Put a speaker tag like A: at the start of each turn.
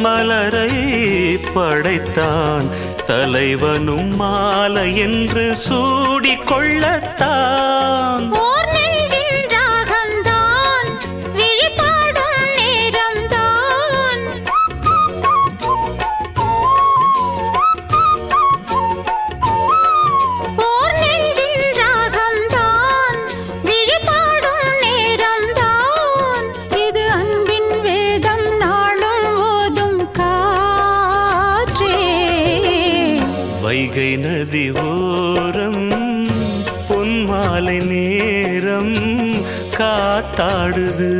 A: மலரை படைத்தான் தலைவனும் மாலை என்று சூடிக்கொள்ளத்தான். வைகை நதி ஓரம் பொன்மாலை நேரம் காத்தாடுது.